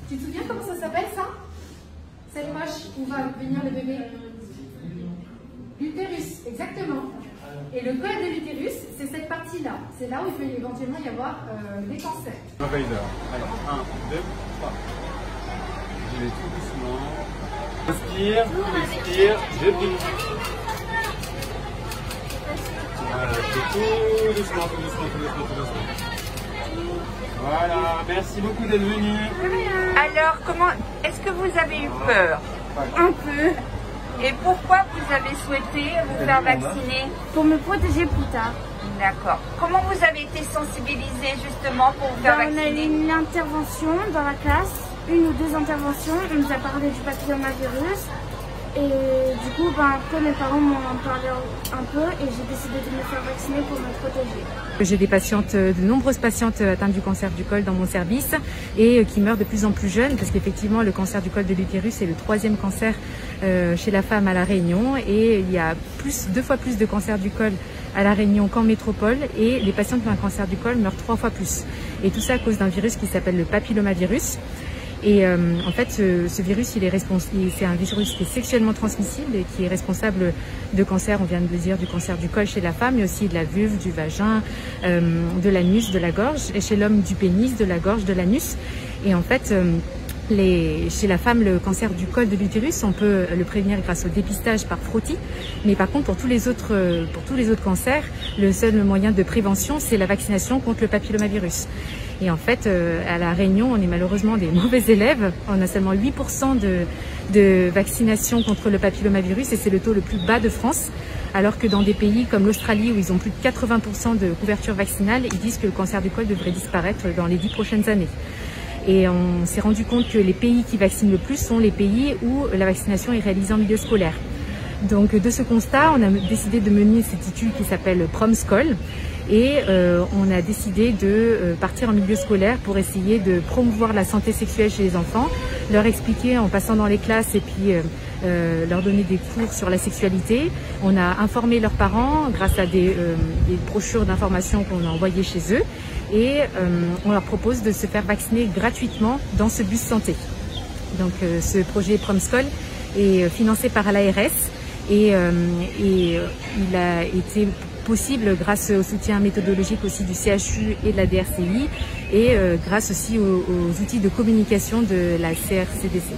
Tu te souviens comment ça s'appelle ça? Cette poche où va venir le bébé? L'utérus, exactement. Et le col de l'utérus, c'est cette partie-là. C'est là où il peut éventuellement y avoir des cancers. Allez, 1, 2, 3. Je vais tout doucement. Respire, respire, je brise. Voilà, je fais tout doucement, tout doucement, tout doucement, tout doucement. Voilà, merci beaucoup d'être venu. Alors, est-ce que vous avez eu peur? Un peu. Et pourquoi vous avez souhaité vous faire vacciner? Pour me protéger plus tard. D'accord. Comment vous avez été sensibilisé justement pour vous faire On a vacciner? eu une intervention dans la classe, 1 ou 2 interventions. On nous a parlé du papillomavirus. Et du coup, après mes parents m'en ont parlé un peu et j'ai décidé de me faire vacciner pour me protéger. J'ai de nombreuses patientes atteintes du cancer du col dans mon service et qui meurent de plus en plus jeunes parce qu'effectivement le cancer du col de l'utérus est le 3e cancer chez la femme à La Réunion et il y a 2 fois plus de cancer du col à La Réunion qu'en métropole et les patientes qui ont un cancer du col meurent 3 fois plus. Et tout ça à cause d'un virus qui s'appelle le papillomavirus. Et en fait, ce virus, c'est un virus qui est sexuellement transmissible et qui est responsable de cancer, on vient de le dire, du cancer du col chez la femme, mais aussi de la vulve, du vagin, de l'anus, de la gorge, et chez l'homme du pénis, de la gorge, de l'anus. Et en fait, chez la femme, le cancer du col de l'utérus, on peut le prévenir grâce au dépistage par frottis. Mais par contre, pour tous les autres cancers, le seul moyen de prévention, c'est la vaccination contre le papillomavirus. Et en fait, à La Réunion, on est malheureusement des mauvais élèves. On a seulement 8% de vaccination contre le papillomavirus et c'est le taux le plus bas de France. Alors que dans des pays comme l'Australie, où ils ont plus de 80% de couverture vaccinale, ils disent que le cancer du col devrait disparaître dans les 10 prochaines années. Et on s'est rendu compte que les pays qui vaccinent le plus sont les pays où la vaccination est réalisée en milieu scolaire. Donc de ce constat, on a décidé de mener cette étude qui s'appelle PromScol et on a décidé de partir en milieu scolaire pour essayer de promouvoir la santé sexuelle chez les enfants, leur expliquer en passant dans les classes et puis leur donner des cours sur la sexualité. On a informé leurs parents grâce à des brochures d'information qu'on a envoyées chez eux et on leur propose de se faire vacciner gratuitement dans ce bus santé. Donc ce projet PromScol est financé par l'ARS et il a été possible grâce au soutien méthodologique aussi du CHU et de la DRCI et grâce aussi aux outils de communication de la CRCDC.